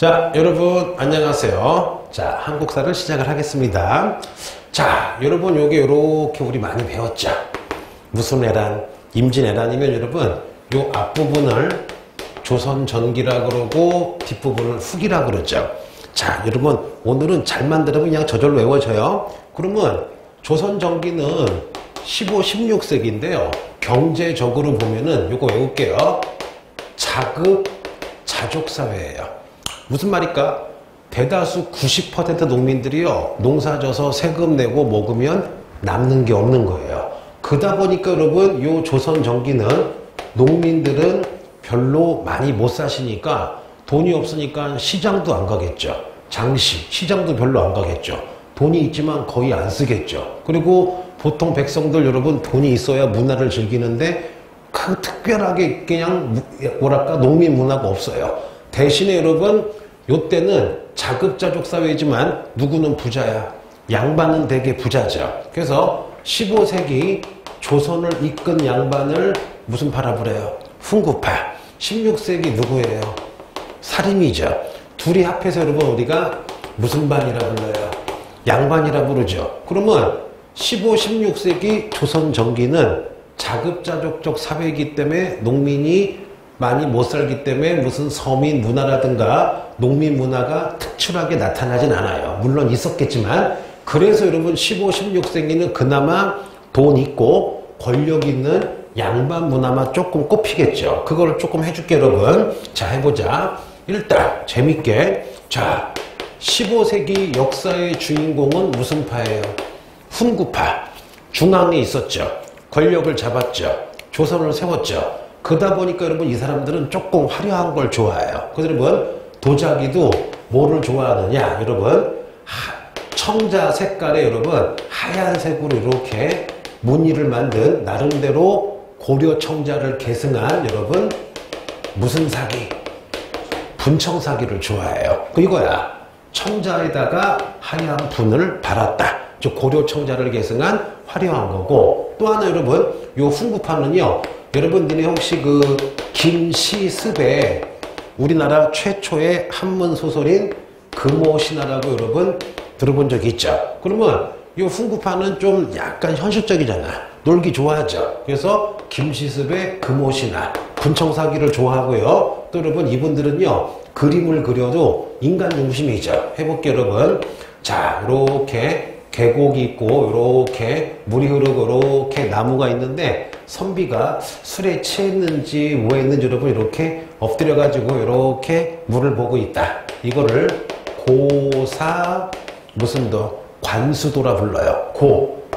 자, 여러분 안녕하세요. 자, 한국사를 시작을 하겠습니다. 자, 여러분 요게 요렇게 우리 많이 배웠죠. 무슨 애란, 임진애란이면 여러분 요 앞부분을 조선전기라 그러고 뒷부분을 후기라 그러죠. 자, 여러분 오늘은 잘만 들으면 그냥 저절로 외워져요. 그러면 조선전기는 15, 16세기인데요. 경제적으로 보면은 요거 외울게요. 자급 자족사회예요. 무슨 말일까? 대다수 90% 농민들이요, 농사져서 세금 내고 먹으면 남는 게 없는 거예요. 그러다 보니까 여러분 요 조선전기는 농민들은 별로 많이 못 사시니까 돈이 없으니까 시장도 안 가겠죠. 시장도 별로 안 가겠죠. 돈이 있지만 거의 안 쓰겠죠. 그리고 보통 백성들 여러분 돈이 있어야 문화를 즐기는데 그 특별하게 그냥 뭐랄까 농민 문화가 없어요. 대신에 여러분 요때는 자급자족 사회지만 누구는 부자야. 양반은 되게 부자죠. 그래서 15세기 조선을 이끈 양반을 무슨 파라 그래요? 훈구파. 16세기 누구예요? 사림이죠. 둘이 합해서 여러분 우리가 무슨 반이라 불러요? 양반이라 부르죠. 그러면 15, 16세기 조선전기는 자급자족적 사회이기 때문에 농민이 많이 못 살기 때문에 무슨 서민 문화라든가 농민 문화가 특출하게 나타나진 않아요. 물론 있었겠지만, 그래서 여러분 15, 16세기는 그나마 돈 있고 권력 있는 양반 문화만 조금 꼽히겠죠. 그걸 조금 해줄게 여러분. 자, 해보자. 일단 재밌게. 자, 15세기 역사의 주인공은 무슨 파예요? 훈구파. 중앙에 있었죠. 권력을 잡았죠. 조선을 세웠죠. 그러다 보니까 여러분 이 사람들은 조금 화려한 걸 좋아해요. 그래서 여러분 도자기도 뭐를 좋아하느냐? 여러분 청자 색깔의 여러분 하얀색으로 이렇게 무늬를 만든 나름대로 고려 청자를 계승한 여러분 무슨 사기? 분청사기를 좋아해요. 그 이거야. 청자에다가 하얀 분을 발았다. 즉 고려 청자를 계승한 화려한 거고, 또 하나 여러분 요 훈구파는요, 여러분들이 혹시 그 김시습의 우리나라 최초의 한문 소설인 금오신화라고 여러분 들어본 적이 있죠. 그러면 이 훈구파는 좀 약간 현실적이잖아. 놀기 좋아하죠. 그래서 김시습의 금오신화, 분청사기를 좋아하고요. 또 여러분 이분들은요, 그림을 그려도 인간 중심이죠. 해볼게요 여러분. 자, 이렇게 계곡이 있고 이렇게 물이 흐르고 이렇게 나무가 있는데 선비가 술에 취했는지 뭐했는지 여러분 이렇게 엎드려 가지고 이렇게 물을 보고 있다. 이거를 고사 무슨 도 관수도라 불러요.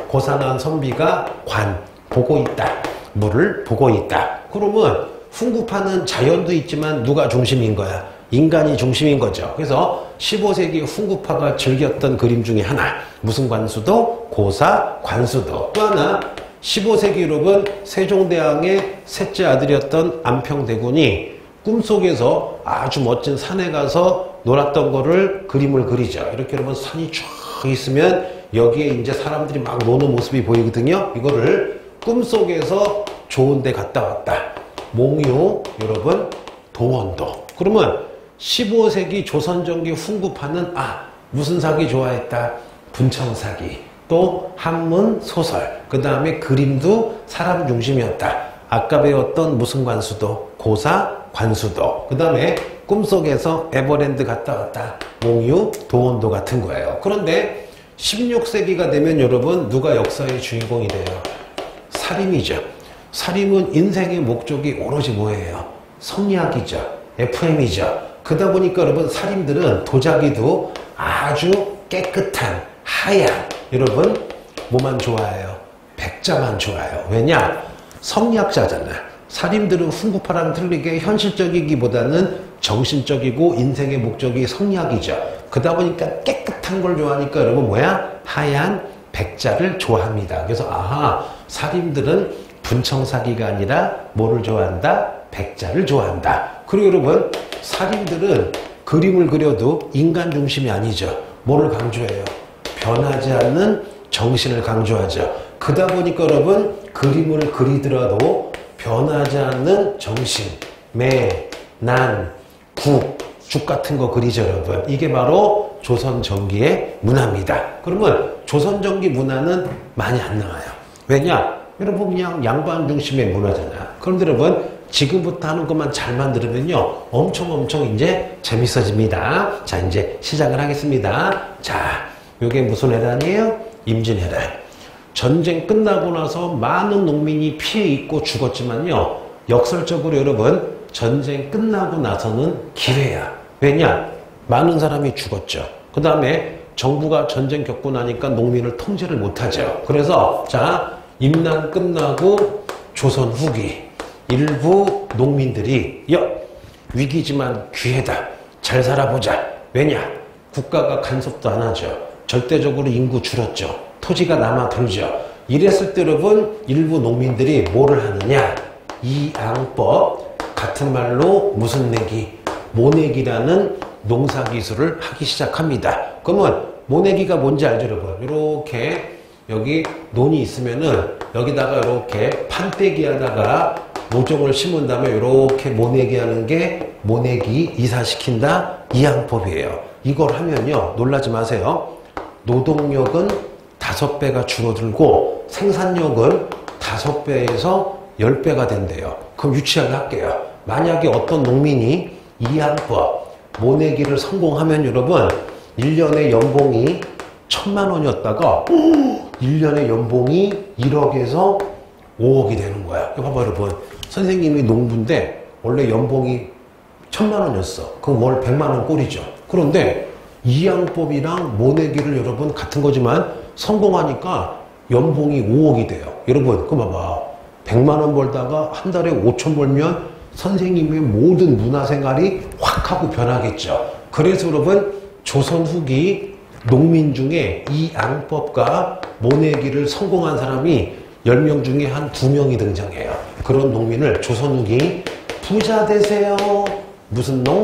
고사난 선비가 관 보고 있다. 물을 보고 있다. 그러면 훈구파는 자연도 있지만 누가 중심인 거야? 인간이 중심인 거죠. 그래서 15세기 훈구파가 즐겼던 그림 중에 하나, 무슨 관수도? 고사 관수도. 또 하나 15세기 여러분 세종대왕의 셋째 아들이었던 안평대군이 꿈속에서 아주 멋진 산에 가서 놀았던 거를 그림을 그리죠. 이렇게 여러분 산이 쭉 있으면 여기에 이제 사람들이 막 노는 모습이 보이거든요. 이거를 꿈속에서 좋은 데 갔다 왔다. 몽유 여러분 도원도. 그러면 15세기 조선전기 훈구파는 무슨 사기 좋아했다? 분청사기. 또 한문 소설. 그 다음에 그림도 사람 중심이었다. 아까 배웠던 무슨 관수도? 고사 관수도. 그 다음에 꿈속에서 에버랜드 갔다 왔다. 몽유 도원도 같은 거예요. 그런데 16세기가 되면 여러분 누가 역사의 주인공이 돼요? 사림이죠. 사림은 인생의 목적이 오로지 뭐예요? 성리학이죠. FM이죠. 그러다 보니까 여러분 사림들은 도자기도 아주 깨끗한 하얀 여러분 뭐만 좋아해요? 백자만 좋아해요. 왜냐? 성리학자잖아. 사림들은 훈구파랑 틀리게 현실적이기보다는 정신적이고 인생의 목적이 성리학이죠. 그러다 보니까 깨끗한 걸 좋아하니까 여러분 뭐야? 하얀 백자를 좋아합니다. 그래서 사림들은 분청사기가 아니라 뭐를 좋아한다? 백자를 좋아한다. 그리고 여러분 사림들은 그림을 그려도 인간 중심이 아니죠. 뭐를 강조해요? 변하지 않는 정신을 강조하죠. 그러다 보니까 여러분 그림을 그리더라도 변하지 않는 정신, 매, 난, 국, 죽 같은 거 그리죠, 여러분. 이게 바로 조선전기의 문화입니다. 그러면 조선전기 문화는 많이 안 나와요. 왜냐? 여러분 그냥 양반 중심의 문화잖아. 그런데 여러분 지금부터 하는 것만 잘만 들으면요 엄청 이제 재밌어집니다. 자, 이제 시작을 하겠습니다. 자, 요게 무슨 해란이에요? 임진왜란. 전쟁 끝나고 나서 많은 농민이 피해 입고 죽었지만요 역설적으로 여러분 전쟁 끝나고 나서는 기회야. 왜냐? 많은 사람이 죽었죠. 그 다음에 정부가 전쟁 겪고 나니까 농민을 통제를 못하죠. 그래서 자, 임난 끝나고 조선 후기 일부 농민들이 위기지만 기회다. 잘 살아보자. 왜냐? 국가가 간섭도 안 하죠. 절대적으로 인구 줄었죠. 토지가 남아들죠. 이랬을 때 여러분 일부 농민들이 뭐를 하느냐? 이양법, 같은 말로 무슨 내기? 모내기라는 농사기술을 하기 시작합니다. 그러면 모내기가 뭔지 알죠, 여러분? 이렇게 여기 논이 있으면은 여기다가 이렇게 판때기 하다가 모종을 심은 다음에 이렇게 모내기 하는 게 모내기 이사시킨다 이 양법이에요. 이걸 하면요 놀라지 마세요. 노동력은 5배가 줄어들고 생산력은 5배에서 10배가 된대요. 그럼 유치하게 할게요. 만약에 어떤 농민이 이 양법 모내기를 성공하면 여러분 1년에 연봉이 1,000만 원이었다가 1년에 연봉이 1억에서 5억이 되는 거야. 이거 봐봐 여러분. 선생님이 농부인데 원래 연봉이 1,000만 원이었어. 그럼 월 100만 원 꼴이죠. 그런데 이양법이랑 모내기를 여러분 같은 거지만 성공하니까 연봉이 5억이 돼요. 여러분 그거 봐봐. 100만 원 벌다가 한 달에 5천 벌면 선생님의 모든 문화생활이 확 하고 변하겠죠. 그래서 여러분 조선 후기 농민 중에 이 양법과 모내기를 성공한 사람이 10명 중에 한 2명이 등장해요. 그런 농민을 조선 후기 부자 되세요. 무슨 농?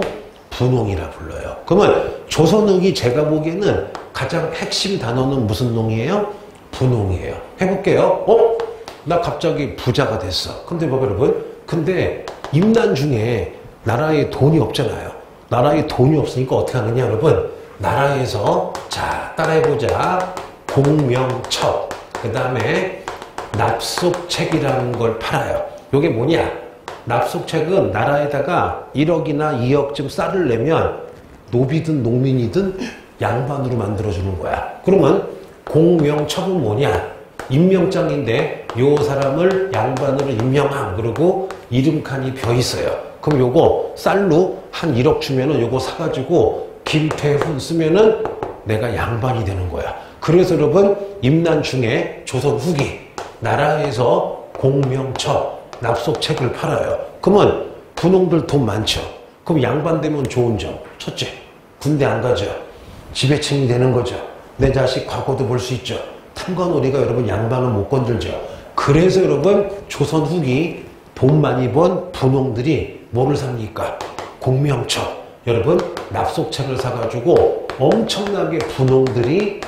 분농이라 불러요. 그러면 조선 후기 제가 보기에는 가장 핵심 단어는 무슨 농이에요? 분농이에요. 해볼게요. 나 갑자기 부자가 됐어. 근데 봐봐 여러분. 근데 임난 중에 나라에 돈이 없잖아요. 나라에 돈이 없으니까 어떻게 하느냐 여러분. 나라에서 자 따라해보자. 공명첩 그 다음에 납속책이라는 걸 팔아요. 요게 뭐냐? 납속책은 나라에다가 1억이나 2억쯤 쌀을 내면 노비든 농민이든 양반으로 만들어주는 거야. 그러면 공명첩은 뭐냐? 임명장인데 요 사람을 양반으로 임명함. 그리고 이름칸이 벼 있어요. 그럼 요거 쌀로 한 1억 주면은 요거 사가지고 김태훈 쓰면은 내가 양반이 되는 거야. 그래서 여러분 임난 중에 조선 후기 나라에서 공명첩 납속책을 팔아요. 그러면 분홍들 돈 많죠. 그럼 양반 되면 좋은 점 첫째 군대 안 가죠. 지배층이 되는 거죠. 내 자식 과거도 볼 수 있죠. 탐관오리가 여러분 양반은 못 건들죠. 그래서 여러분 조선 후기 돈 많이 번 분홍들이 뭐를 삽니까? 공명첩 여러분 납속책을 사가지고 엄청나게 분홍들이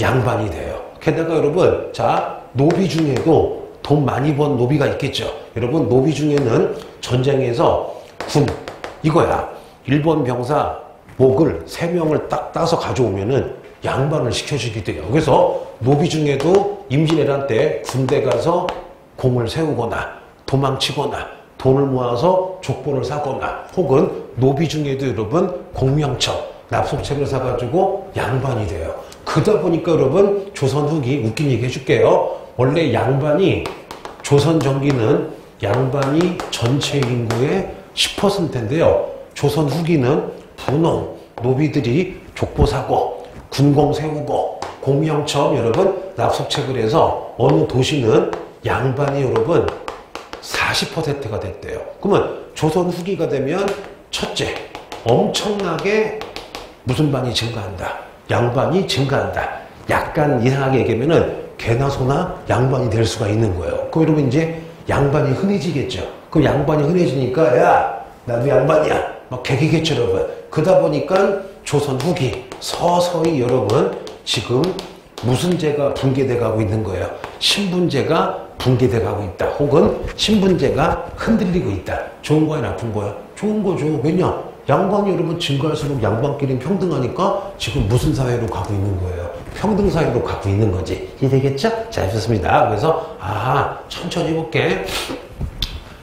양반이 돼요. 게다가 여러분 자 노비 중에도 돈 많이 번 노비가 있겠죠. 여러분 노비 중에는 전쟁에서 군 이거야. 일본 병사 목을 3명을 딱 따서 가져오면은 양반을 시켜주게 돼요. 그래서 노비 중에도 임진왜란 때 군대 가서 공을 세우거나 도망치거나 돈을 모아서 족보를 사거나 혹은 노비 중에도 여러분 공명첩 납속책을 사가지고 양반이 돼요. 그러다 보니까 여러분 조선 후기 웃긴 얘기 해줄게요. 원래 양반이 조선 전기는 양반이 전체 인구의 10%인데요. 조선 후기는 분홍 노비들이 족보 사고 군공 세우고 공명첩 여러분 납속책을 해서 어느 도시는 양반이 여러분 40%가 됐대요. 그러면 조선 후기가 되면 첫째 엄청나게 무슨 반이 증가한다. 양반이 증가한다. 약간 이상하게 얘기하면은 개나 소나 양반이 될 수가 있는 거예요. 그럼 여러분 이제 양반이 흔해지겠죠. 그럼 양반이 흔해지니까 야 나도 양반이야 막 개기겠죠 여러분. 그러다 보니까 조선 후기 서서히 여러분 지금 무슨 제가 붕괴돼 가고 있는 거예요. 신분제가 붕괴돼 가고 있다. 혹은 신분제가 흔들리고 있다. 좋은 거야 나쁜 거야? 좋은 거죠. 왜냐? 양반이 여러분 증가할수록 양반끼리는 평등하니까 지금 무슨 사회로 가고 있는 거예요? 평등 사회로 가고 있는 거지. 이해되겠죠? 자, 좋습니다. 그래서 천천히 해볼게.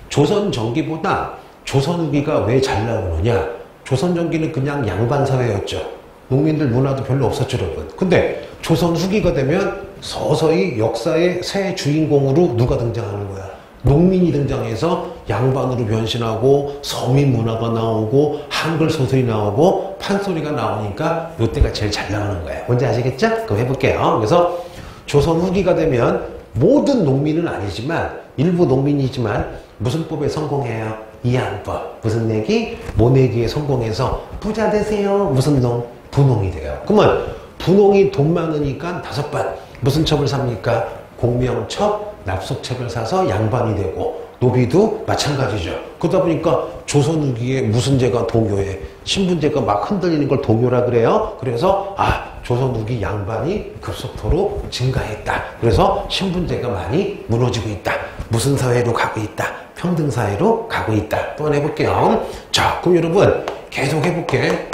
조선 전기보다 조선 후기가 왜 잘 나오느냐? 조선 전기는 그냥 양반 사회였죠. 농민들 문화도 별로 없었죠, 여러분. 근데 조선 후기가 되면 서서히 역사의 새 주인공으로 누가 등장하는 거야? 농민이 등장해서 양반으로 변신하고 서민 문화가 나오고 한글 소설이 나오고 판소리가 나오니까 이때가 제일 잘 나오는 거예요. 뭔지 아시겠죠? 그럼 해볼게요. 그래서 조선 후기가 되면 모든 농민은 아니지만 일부 농민이지만 무슨 법에 성공해요? 이한법. 무슨 내기? 모내기에 성공해서 부자 되세요. 무슨 농? 분홍이 돼요. 그러면 분홍이 돈 많으니까 5번 무슨 첩을 삽니까? 공명첩, 납속첩을 사서 양반이 되고 노비도 마찬가지죠. 그러다 보니까 조선 후기에 무슨 제가 동요해? 신분제가 막 흔들리는 걸 동요라 그래요. 그래서 조선 후기 양반이 급속도로 증가했다. 그래서 신분제가 많이 무너지고 있다. 무슨 사회로 가고 있다? 평등 사회로 가고 있다. 또 하나 해볼게요. 자, 그럼 여러분 계속 해볼게.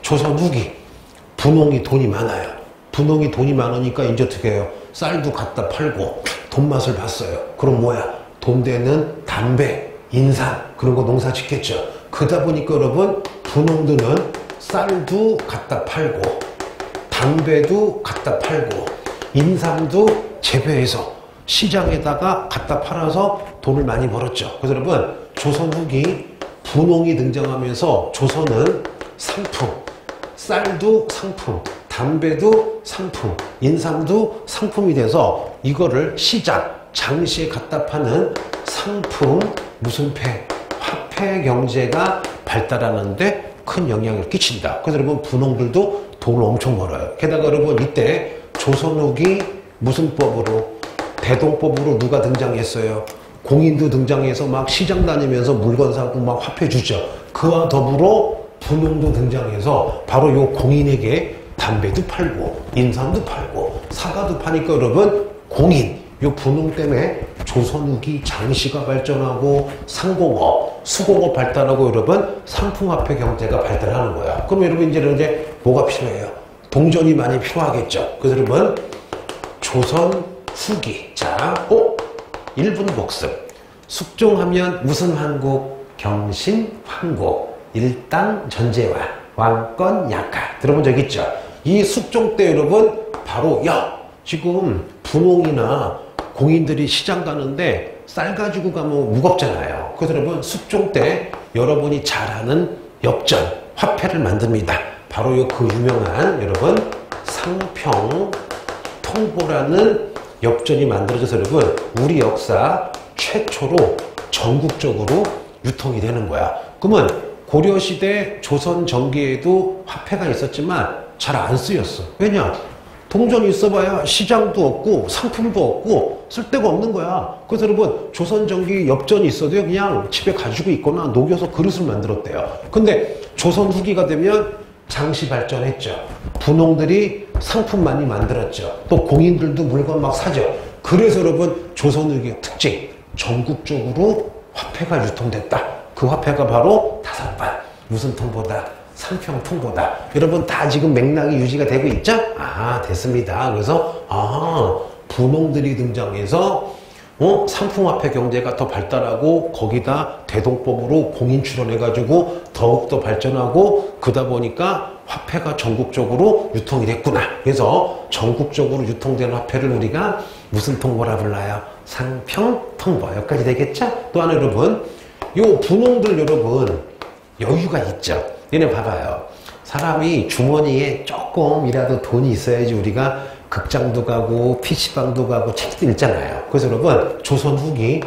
조선 후기 분홍이 돈이 많아요. 분홍이 돈이 많으니까 이제 어떻게 해요? 쌀도 갖다 팔고 돈 맛을 봤어요. 그럼 뭐야? 돈 되는 담배, 인삼 그런 거 농사 짓겠죠. 그러다 보니까 여러분 분홍들은 쌀도 갖다 팔고 담배도 갖다 팔고 인삼도 재배해서 시장에다가 갖다 팔아서 돈을 많이 벌었죠. 그래서 여러분 조선 후기 분홍이 등장하면서 조선은 상품, 쌀도 상품, 담배도 상품, 인삼도 상품이 돼서 이거를 시장, 장시에 갖다 파는 상품, 무슨 패, 화폐 경제가 발달하는데 큰 영향을 끼친다. 그래서 여러분 분홍들도 돈을 엄청 벌어요. 게다가 여러분 이때 조선 후기 무슨 법으로? 대동법으로 누가 등장했어요? 공인도 등장해서 막 시장 다니면서 물건 사고 막 화폐 주죠. 그와 더불어 분홍도 등장해서 바로 요 공인에게 담배도 팔고 인삼도 팔고 사과도 파니까 여러분 공인 요 분홍 때문에 조선 후기 장시가 발전하고 상공업, 수공업 발달하고 여러분 상품화폐 경제가 발달하는 거야. 그럼 여러분 이제 뭐가 필요해요? 동전이 많이 필요하겠죠. 그래서 여러분 조선 후기. 자, 1분 복습. 숙종하면 무슨 황국? 경신황국. 일당 전제와 왕권 약화. 들어본 적 있죠? 이 숙종 때 여러분 바로 지금 분홍이나 공인들이 시장 가는데 쌀 가지고 가면 무겁잖아요. 그래서 여러분 숙종 때 여러분이 잘 아는 엽전, 화폐를 만듭니다. 바로 그 유명한 여러분 상평통보라는 엽전이 만들어져서 여러분 우리 역사 최초로 전국적으로 유통이 되는 거야. 그러면 고려시대 조선 전기에도 화폐가 있었지만 잘 안 쓰였어. 왜냐? 동전이 있어봐야 시장도 없고 상품도 없고 쓸데가 없는 거야. 그래서 여러분 조선 전기 엽전이 있어도 그냥 집에 가지고 있거나 녹여서 그릇을 만들었대요. 근데 조선 후기가 되면 장시 발전했죠. 분홍들이 상품 많이 만들었죠. 또 공인들도 물건 막 사죠. 그래서 여러분 조선 후기의 특징, 전국적으로 화폐가 유통됐다. 그 화폐가 바로 5번. 무슨 통보다? 상평통보다. 여러분 다 지금 맥락이 유지가 되고 있죠? 됐습니다. 그래서 분홍들이 등장해서 상품화폐 경제가 더 발달하고 거기다 대동법으로 공인 출원해가지고 더욱더 발전하고 그러다 보니까 화폐가 전국적으로 유통이 됐구나. 그래서 전국적으로 유통되는 화폐를 우리가 무슨 통보라 불러요? 상평통보. 여기까지 되겠죠? 또 하나 여러분 요 분홍들 여러분 여유가 있죠. 얘네 봐봐요. 사람이 주머니에 조금이라도 돈이 있어야지 우리가 극장도 가고 PC방도 가고 책도 읽잖아요. 그래서 여러분 조선 후기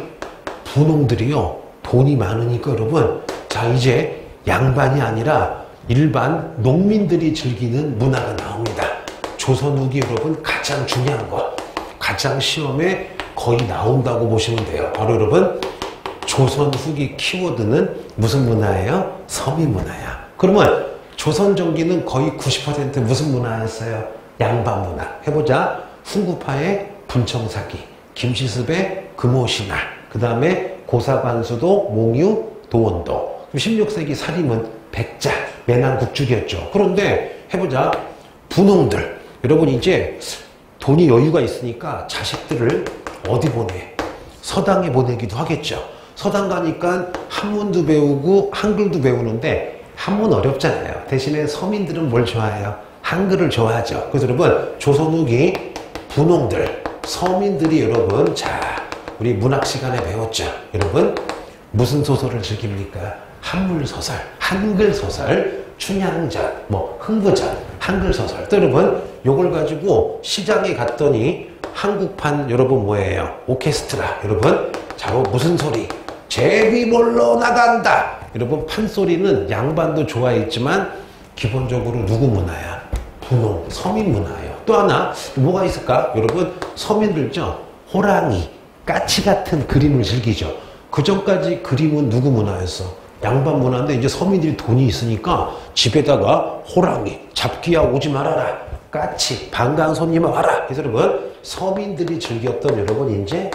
분홍들이요 돈이 많으니까 여러분 자 이제 양반이 아니라 일반 농민들이 즐기는 문화가 나옵니다. 조선 후기 여러분 가장 중요한 거 가장 시험에 거의 나온다고 보시면 돼요. 바로 여러분 조선 후기 키워드는 무슨 문화예요? 서민 문화야. 그러면 조선 전기는 거의 90% 무슨 문화였어요? 양반 문화. 해보자. 훈구파의 분청사기, 김시습의 금오신화, 그 다음에 고사관수도 몽유 도원도, 16세기 살림은 백자, 매난국죽이었죠. 그런데 해보자. 분홍들. 여러분 이제 돈이 여유가 있으니까 자식들을 어디 보내? 서당에 보내기도 하겠죠. 서당 가니까 한문도 배우고 한글도 배우는데 한문 어렵잖아요. 대신에 서민들은 뭘 좋아해요? 한글을 좋아하죠. 그래서 여러분 조선 후기 분홍들, 서민들이 여러분 자 우리 문학 시간에 배웠죠. 여러분 무슨 소설을 즐깁니까? 한물소설, 한글소설, 춘향전, 뭐 흥부전, 한글소설. 또 여러분 요걸 가지고 시장에 갔더니 한국판 여러분 뭐예요? 오케스트라. 여러분 자로 무슨 소리? 제비 몰러 나간다. 여러분 판소리는 양반도 좋아했지만 기본적으로 누구 문화야? 분홍, 서민 문화예요. 또 하나 뭐가 있을까? 여러분 서민들죠. 호랑이, 까치 같은 그림을 즐기죠. 그 전까지 그림은 누구 문화였어? 양반 문화인데 이제 서민들이 돈이 있으니까 집에다가 호랑이, 잡기야 오지 말아라. 까치, 반가운 손님아 와라. 그래서 여러분 서민들이 즐겼던 여러분 이제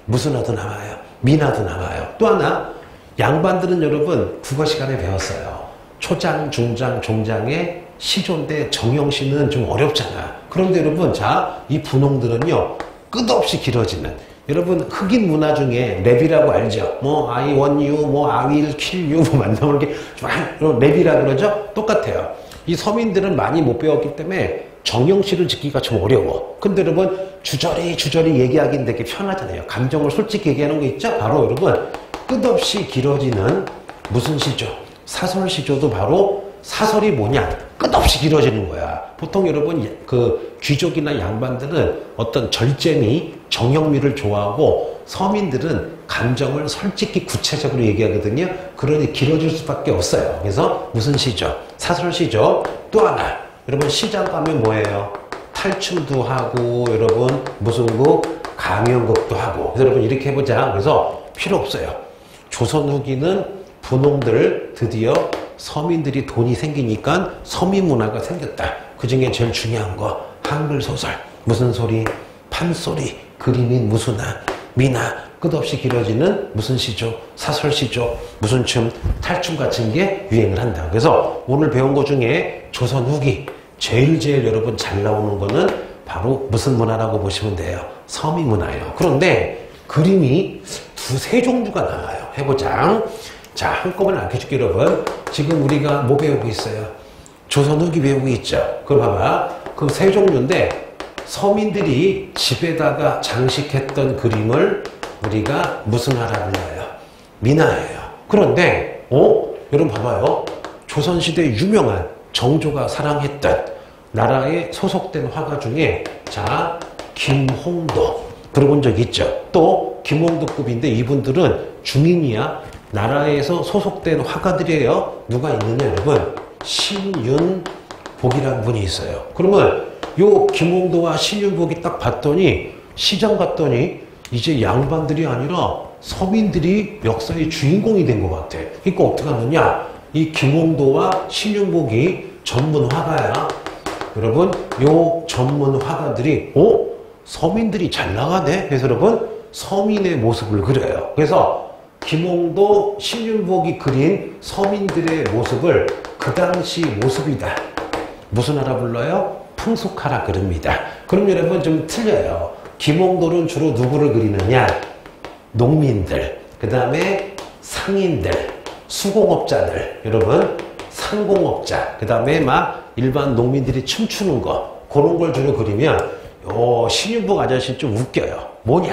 무슨 화도 나와요? 민화도 나와요. 또 하나 양반들은 여러분 국어 시간에 배웠어요. 초장, 중장, 종장의 시조인데 정형시는 좀 어렵잖아. 그런데 여러분 자 이 분홍들은요 끝없이 길어지는 여러분 흑인 문화 중에 랩이라고 알죠? 뭐 I want you, 뭐 I will kill you 뭐 만나는 게 랩이라 그러죠? 똑같아요. 이 서민들은 많이 못 배웠기 때문에 정형시를 짓기가 좀 어려워. 근데 여러분 주저리 얘기하기는 되게 편하잖아요. 감정을 솔직히 얘기하는 거 있죠? 바로 여러분 끝없이 길어지는 무슨 시조? 사설 시조도 바로 사설이 뭐냐? 끝없이 길어지는 거야. 보통 여러분 그 귀족이나 양반들은 어떤 절제미, 정형미를 좋아하고 서민들은 감정을 솔직히 구체적으로 얘기하거든요. 그러니 길어질 수밖에 없어요. 그래서 무슨 시조? 사설 시조. 또 하나 여러분 시장 가면 뭐예요? 탈춤도 하고 여러분 무슨 곡? 가면곡도 하고. 그래서 여러분 이렇게 해보자. 그래서 필요 없어요. 조선 후기는 분홍들 드디어 서민들이 돈이 생기니까 서민 문화가 생겼다. 그 중에 제일 중요한 거 한글 소설. 무슨 소리? 판소리. 그림인 무수나 미나. 끝없이 길어지는 무슨 시조? 사설 시조. 무슨 춤? 탈춤 같은 게 유행을 한다. 그래서 오늘 배운 것 중에 조선 후기 제일 여러분 잘 나오는 거는 바로 무슨 문화라고 보시면 돼요. 서민 문화예요. 그런데 그림이 두세 종류가 나와요. 해보자. 자, 한꺼번에 안 해줄게 여러분. 지금 우리가 뭐 배우고 있어요? 조선 후기 배우고 있죠. 그럼 봐봐. 그 세 종류인데 서민들이 집에다가 장식했던 그림을 우리가 무슨 화라 불러요? 민화예요. 그런데 여러분 봐봐요. 조선시대 유명한 정조가 사랑했던 나라에 소속된 화가 중에 자 김홍도 들어본 적 있죠? 또 김홍도급인데 이분들은 중인이야. 나라에서 소속된 화가들이에요. 누가 있느냐 여러분? 신윤복이라는 분이 있어요. 그러면 요 김홍도와 신윤복이 딱 봤더니 시장 갔더니 이제 양반들이 아니라 서민들이 역사의 주인공이 된 것 같아. 그러니까 어떻게 하느냐? 이 김홍도와 신윤복이 전문 화가야. 여러분 요 전문 화가들이 서민들이 잘 나가네. 그래서 여러분 서민의 모습을 그려요. 그래서 김홍도, 신윤복이 그린 서민들의 모습을 그 당시 모습이다. 무슨 화라 불러요? 풍속화라 그럽니다. 그럼 여러분 좀 틀려요. 김홍도는 주로 누구를 그리느냐? 농민들, 그 다음에 상인들, 수공업자들, 여러분 상공업자, 그 다음에 막 일반 농민들이 춤추는 거 그런 걸 주로 그리면 신윤복 아저씨 좀 웃겨요. 뭐냐?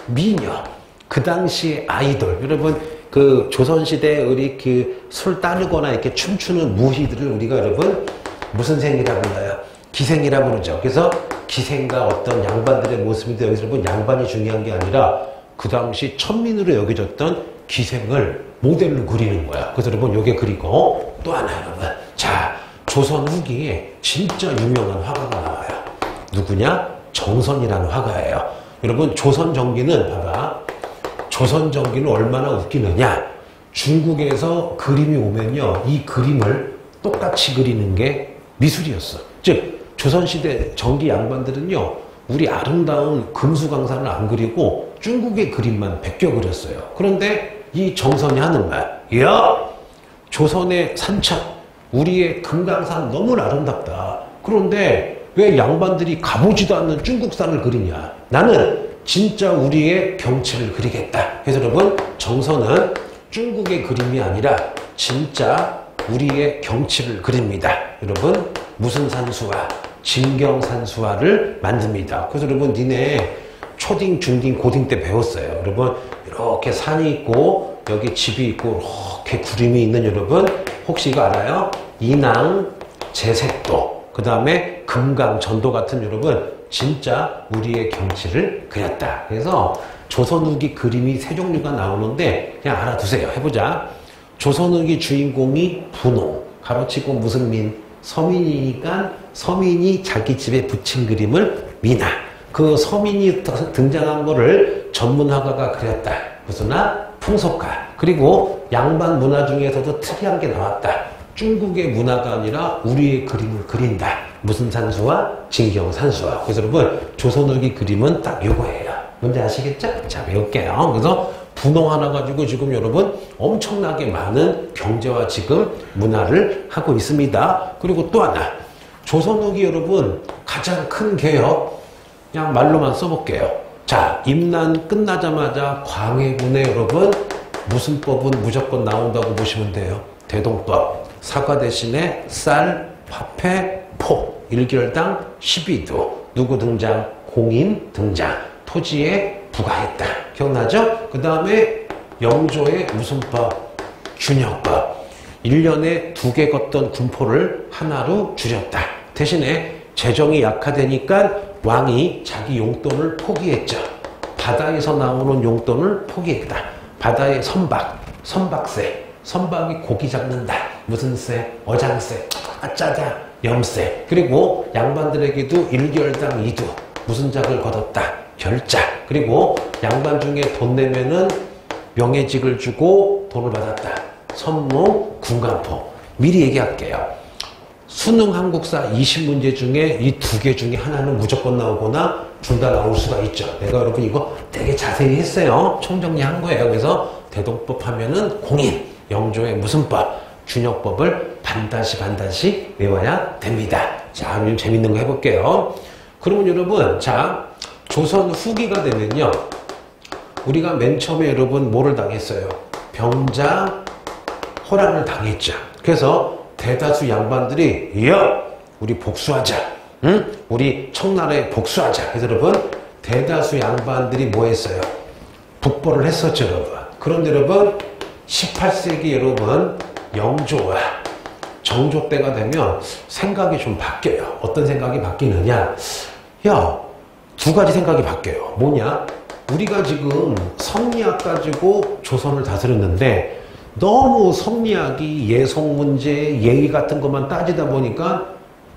미녀. 그 당시의 아이돌. 여러분 그 조선시대 우리 그 술 따르거나 이렇게 춤추는 무희들을 우리가 여러분 무슨 생이라 불러요? 기생이라 부르죠. 그래서 기생과 어떤 양반들의 모습인데 여기서 여러분 양반이 중요한 게 아니라 그 당시 천민으로 여겨졌던 기생을 모델로 그리는 거야. 그래서 여러분 요게 그리고 또 하나 여러분 자 조선 후기에 진짜 유명한 화가가 나와요. 누구냐? 정선이라는 화가예요. 여러분 조선전기는 봐봐. 조선전기는 얼마나 웃기느냐? 중국에서 그림이 오면요 이 그림을 똑같이 그리는 게 미술이었어. 즉 조선시대 전기 양반들은요 우리 아름다운 금수강산을 안 그리고 중국의 그림만 베껴 그렸어요. 그런데 이 정선이 하는 말, 야 조선의 산천, 우리의 금강산 너무 아름답다. 그런데 왜 양반들이 가보지도 않는 중국산을 그리냐? 나는 진짜 우리의 경치를 그리겠다. 그래서 여러분, 정선은 중국의 그림이 아니라 진짜 우리의 경치를 그립니다. 여러분, 무슨 산수화? 진경산수화를 만듭니다. 그래서 여러분, 니네 초딩, 중딩, 고딩 때 배웠어요. 여러분, 이렇게 산이 있고 여기 집이 있고 이렇게 구름이 있는, 여러분 혹시 이거 알아요? 인왕, 제색도, 그 다음에 금강, 전도 같은, 여러분 진짜 우리의 경치를 그렸다. 그래서 조선 후기 그림이 세 종류가 나오는데 그냥 알아두세요. 해보자. 조선 후기 주인공이 분홍, 가로치고 무슨 민? 서민이니까 서민이 자기 집에 붙인 그림을 미나. 그 서민이 등장한 거를 전문화가가 그렸다. 무슨 화? 풍속화. 그리고 양반 문화 중에서도 특이한 게 나왔다. 중국의 문화가 아니라 우리의 그림을 그린다. 무슨 산수화? 진경산수화. 그래서 여러분, 조선 후기 그림은 딱 요거예요. 뭔지 아시겠죠? 자, 배울게요. 그래서 분홍 하나 가지고 지금 여러분 엄청나게 많은 경제와 지금 문화를 하고 있습니다. 그리고 또 하나, 조선 후기 여러분 가장 큰 개혁, 그냥 말로만 써볼게요. 자, 임난 끝나자마자 광해군에 여러분 무슨 법은 무조건 나온다고 보시면 돼요. 대동법. 사과 대신에 쌀, 화폐, 포. 1개월당 12도. 누구 등장? 공인 등장. 토지에 부과했다. 기억나죠? 그 다음에 영조의 무슨 법? 균형법. 1년에 2개 걷던 군포를 하나로 줄였다. 대신에 재정이 약화되니까 왕이 자기 용돈을 포기했죠. 바다에서 나오는 용돈을 포기했다. 바다의 선박, 선박세. 선박이 고기 잡는다. 무슨 세? 어장세. 짜자. 염세. 그리고 양반들에게도 1개월당 2두. 무슨 작을 거뒀다. 결자. 그리고 양반 중에 돈 내면은 명예직을 주고 돈을 받았다. 선무, 군간포. 미리 얘기할게요. 수능 한국사 20문제 중에 이 2개 중에 하나는 무조건 나오거나 둘 다 나올 수가 있죠. 내가 여러분 이거 되게 자세히 했어요. 총정리한 거예요. 그래서 대동법 하면은 공인, 영조의 무슨 법, 균형법을 반드시 외워야 됩니다. 자, 좀 재밌는 거 해볼게요. 그러면 여러분, 자, 조선 후기가 되면요, 우리가 맨 처음에 여러분 뭐를 당했어요? 병자 호란을 당했죠. 그래서 대다수 양반들이 야, 우리 복수하자. 응? 우리 청나라에 복수하자. 그래서 여러분, 대다수 양반들이 뭐 했어요? 북벌을 했었죠, 여러분. 그런데 여러분, 18세기 여러분, 영조와 정조 때가 되면 생각이 좀 바뀌어요. 어떤 생각이 바뀌느냐? 야, 2가지 생각이 바뀌어요. 뭐냐? 우리가 지금 성리학 가지고 조선을 다스렸는데 너무 성리학이 예성 문제, 예의 같은 것만 따지다 보니까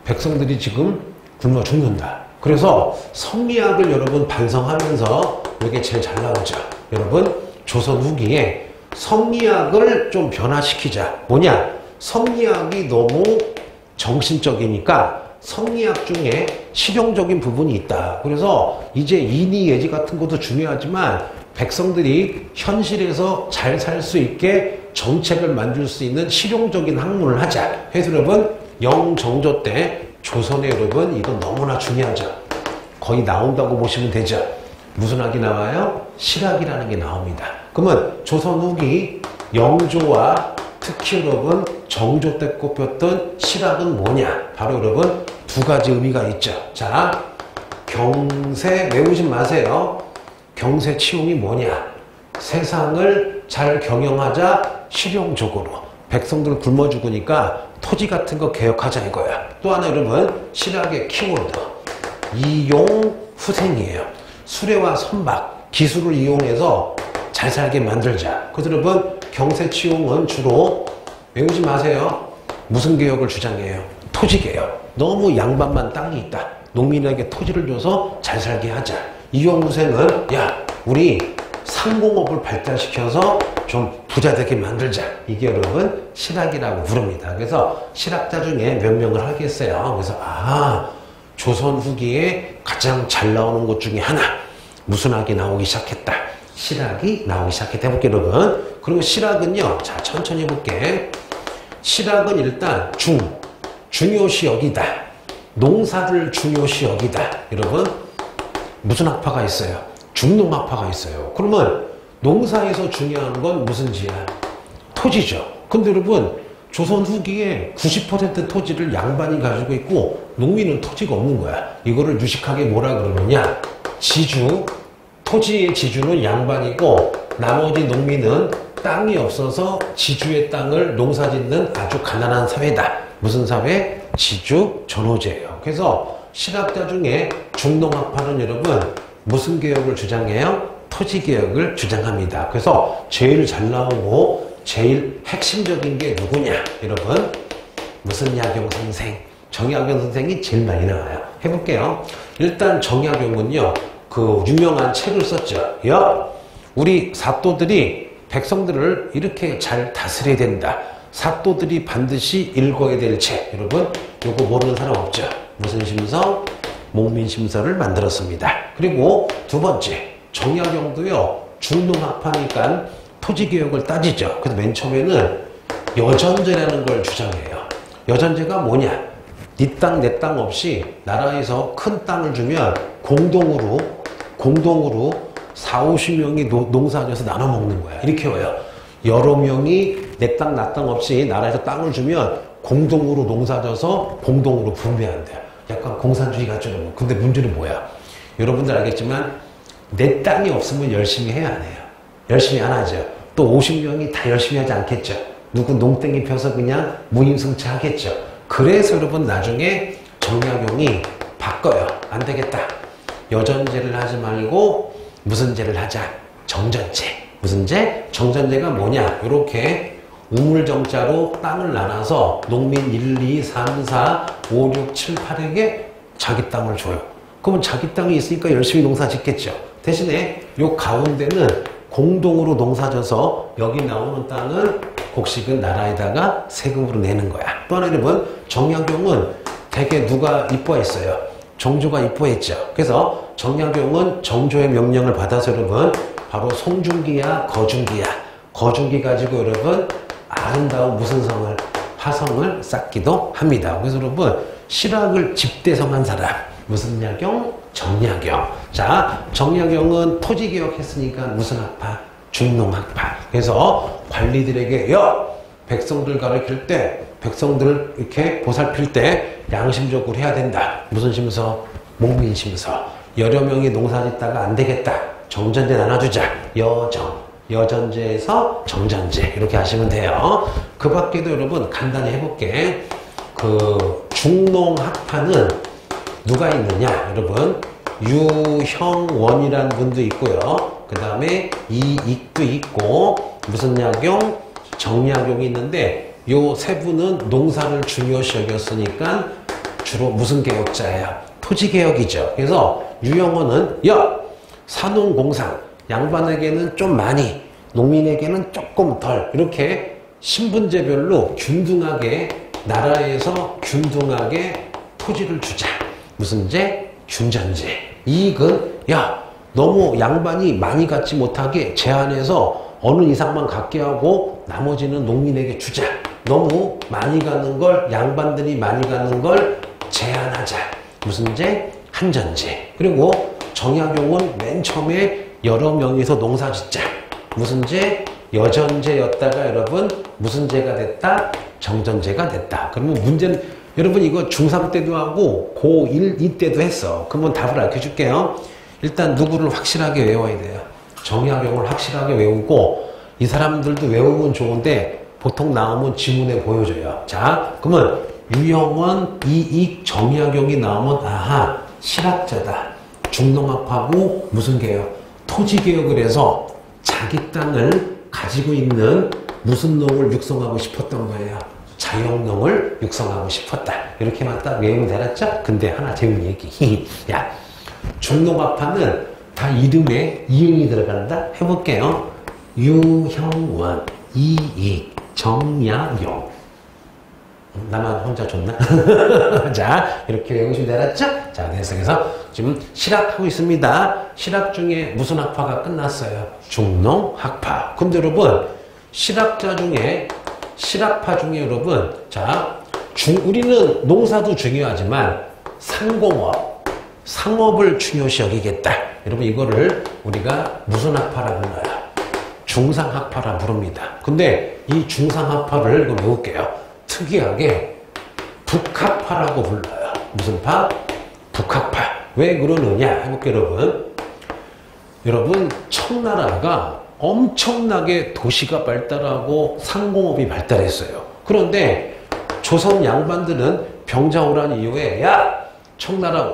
백성들이 지금 굶어 죽는다. 그래서 성리학을 여러분 반성하면서 이게 제일 잘 나오죠. 여러분, 조선 후기에 성리학을 좀 변화시키자. 뭐냐? 성리학이 너무 정신적이니까 성리학 중에 실용적인 부분이 있다. 그래서 이제 인의 예지 같은 것도 중요하지만 백성들이 현실에서 잘 살 수 있게 정책을 만들 수 있는 실용적인 학문을 하자. 그래서 여러분, 영정조 때 조선에 여러분 이건 너무나 중요하죠. 거의 나온다고 보시면 되죠. 무슨 학이 나와요? 실학이라는 게 나옵니다. 그러면 조선 후기 영조와 특히 여러분 정조 때 꼽혔던 실학은 뭐냐? 바로 여러분 2가지 의미가 있죠. 자, 경세 외우지 마세요. 경세치용이 뭐냐? 세상을 잘 경영하자. 실용적으로 백성들 굶어 죽으니까 토지 같은 거 개혁하자 이거야. 또 하나 여러분, 실학의 키워드 이용후생이에요. 수레와 선박, 기술을 이용해서 잘 살게 만들자. 그래서 여러분, 경세치용은 주로 외우지 마세요. 무슨 개혁을 주장해요? 토지개혁. 너무 양반만 땅이 있다. 농민에게 토지를 줘서 잘 살게 하자. 이용후생은 야, 우리 상공업을 발달시켜서 좀 부자되게 만들자. 이게 여러분 실학이라고 부릅니다. 그래서 실학자 중에 몇 명을 하겠어요. 그래서 조선 후기에 가장 잘 나오는 것 중에 하나, 무슨 학이 나오기 시작했다. 실학이 나오기 시작했다. 해볼게요, 여러분. 그리고 실학은요, 자, 천천히 해볼게. 실학은 일단 중요시 여기다. 농사를 중요시 여기다. 여러분, 무슨 학파가 있어요? 중농학파가 있어요. 그러면 농사에서 중요한 건 무슨 지야? 토지죠. 근데 여러분, 조선 후기에 90% 토지를 양반이 가지고 있고 농민은 토지가 없는 거야. 이거를 유식하게 뭐라 그러느냐? 지주. 토지의 지주는 양반이고 나머지 농민은 땅이 없어서 지주의 땅을 농사짓는 아주 가난한 사회다. 무슨 사회? 지주 전호제예요. 그래서 실학자 중에 중농학파는 여러분 무슨 개혁을 주장해요? 토지개혁을 주장합니다. 그래서 제일 잘 나오고 제일 핵심적인 게 누구냐? 여러분, 무슨 야경 선생? 정약용 선생이 제일 많이 나와요. 해볼게요. 일단 정약용은요, 그 유명한 책을 썼죠. 우리 사또들이 백성들을 이렇게 잘 다스려야 된다. 사또들이 반드시 읽어야 될 책. 여러분, 요거 모르는 사람 없죠? 무슨 심서? 목민심서를 만들었습니다. 그리고 두 번째, 정약용도요, 중농학파니까 토지개혁을 따지죠. 그래서 맨 처음에는 여전제라는 걸 주장해요. 여전제가 뭐냐? 네 땅, 내 땅 없이 나라에서 큰 땅을 주면 공동으로 4, 50명이 농사져서 나눠 먹는 거야. 이렇게 해요. 여러 명이 내 땅, 나 땅 없이 나라에서 땅을 주면 공동으로 농사져서 공동으로 분배한대요. 약간 공산주의 같죠. 근데 문제는 뭐야? 여러분들 알겠지만 내 땅이 없으면 열심히 해야 안 해요. 열심히 안 하죠. 또 50명이 다 열심히 하지 않겠죠. 누구 농땡이 펴서 그냥 무임승차 하겠죠. 그래서 여러분 나중에 정약용이 바꿔요. 안 되겠다. 여전제를 하지 말고 무슨 제를 하자? 정전제. 무슨 제? 정전제가 뭐냐? 이렇게 우물정자로 땅을 나눠서 농민 1, 2, 3, 4, 5, 6, 7, 8에게 자기 땅을 줘요. 그러면 자기 땅이 있으니까 열심히 농사 짓겠죠. 대신에 요 가운데는 공동으로 농사져서 여기 나오는 땅은 곡식은 나라에다가 세금으로 내는 거야. 또 하나 여러분, 정약용은 되게 누가 이뻐했어요? 정조가 이뻐했죠. 그래서 정약용은 정조의 명령을 받아서 여러분 바로 송중기야 거중기 가지고 여러분 아름다운 무슨 성을? 화성을 쌓기도 합니다. 그래서 여러분 실학을 집대성한 사람 무슨 야경? 정약용. 자, 정약용은 토지개혁했으니까 무슨 학파? 중농학파. 그래서 관리들에게 백성들 가르칠 때 백성들을 이렇게 보살필 때 양심적으로 해야 된다. 무슨 심서? 목민심서. 여러 명이 농사 짓다가 안 되겠다. 정전제 나눠주자. 여전제에서 정전제. 이렇게 하시면 돼요. 그 밖에도 여러분 간단히 해볼게. 그 중농학파는 누가 있느냐? 여러분 유형원이라는 분도 있고요. 그 다음에 이익도 있고 무슨 약용? 정약용이 있는데 요 세 분은 농사를 중요시 여겼으니까 주로 무슨 개혁자예요? 토지개혁이죠. 그래서 유형원은 사농공상 양반에게는 좀 많이 농민에게는 조금 덜 이렇게 신분제별로 균등하게 나라에서 균등하게 토지를 주자. 무슨 제? 균전제. 이익은 너무 양반이 많이 갖지 못하게 제한해서 어느 이상만 갖게 하고 나머지는 농민에게 주자. 너무 많이 가는 걸 양반들이 많이 가는 걸 제한하자. 무슨 제? 한전제. 그리고 정약용은 맨 처음에 여러 명이서 농사 짓자. 무슨 제? 여전제였다가 여러분 무슨 제가 됐다? 정전제가 됐다. 그러면 문제는 여러분 이거 중3 때도 하고 고1, 2 때도 했어. 그러면 답을 알려줄게요. 일단 누구를 확실하게 외워야 돼요. 정약용을 확실하게 외우고 이 사람들도 외우면 좋은데 보통 나오면 지문에 보여줘요. 자, 그러면 유형원, 이익, 정약용이 나오면 아하, 실학자다. 중농학파고 무슨 개혁? 토지개혁을 해서 자기 땅을 가지고 있는 무슨 농을 육성하고 싶었던 거예요? 자영농을 육성하고 싶었다. 이렇게만 딱 외우면 되겠죠? 근데 하나 재밌는 얘기. 중농학파는 다 이름에 이응이 들어간다? 해볼게요. 유형원, 이익, 정약용. 나만 혼자 좋나? 자, 이렇게 외우시면 되겠죠? 자, 그래서 지금 실학하고 있습니다. 실학 중에 무슨 학파가 끝났어요? 중농학파. 근데 여러분, 실학자 중에 실학파 중에 여러분, 자, 우리는 농사도 중요하지만 상공업, 상업을 중요시 여기겠다. 여러분 이거를 우리가 무슨 학파라 불러요? 중상학파라 부릅니다. 근데 이 중상학파를 이거 외울게요. 특이하게 북학파라고 불러요. 무슨 파? 북학파. 왜 그러느냐 해볼게요 여러분. 여러분 청나라가 엄청나게 도시가 발달하고 상공업이 발달했어요. 그런데 조선 양반들은 병자호란 이후에 야 청나라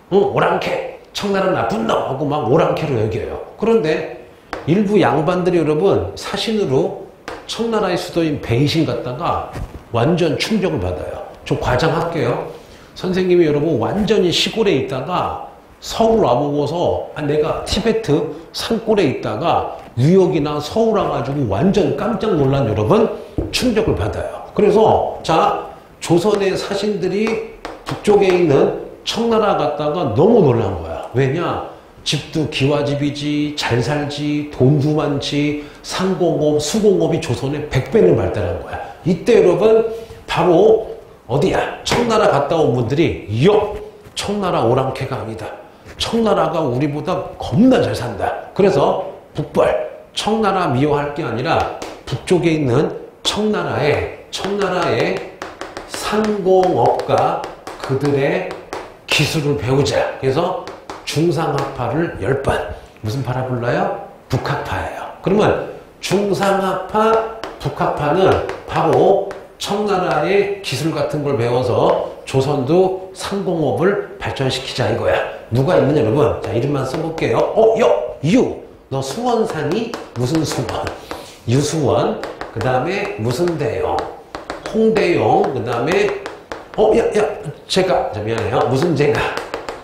오랑캐, 청나라 나쁜 놈 하고 막 오랑캐로 여겨요. 그런데 일부 양반들이 여러분 사신으로 청나라의 수도인 베이징 갔다가 완전 충격을 받아요. 좀 과장할게요. 선생님이 여러분 완전히 시골에 있다가 서울 와보고서 내가 티베트 산골에 있다가 뉴욕이나 서울 와가지고 완전 깜짝 놀란 여러분 충격을 받아요. 그래서 자 조선의 사신들이 북쪽에 있는 청나라 갔다가 너무 놀란 거야. 왜냐? 집도 기와집이지, 잘 살지, 돈도 많지, 상공업, 수공업이 조선의 100배는 발달한 거야. 이때 여러분 바로 어디야? 청나라 갔다 온 분들이 청나라 오랑캐가 아니다. 청나라가 우리보다 겁나 잘 산다. 그래서 북벌, 청나라 미워할 게 아니라 북쪽에 있는 청나라의 상공업과 그들의 기술을 배우자. 그래서 중상학파를 10번 무슨 파라 불러요? 북학파예요. 그러면 중상학파, 북학파는 바로 청나라의 기술 같은 걸 배워서 조선도 상공업을 발전시키자 이거야. 누가 있느냐 여러분. 자 이름만 써볼게요. 너 수원상이 무슨 수원? 유수원. 그 다음에 무슨 대용? 홍대용. 그 다음에 제가 미안해요. 무슨 제가?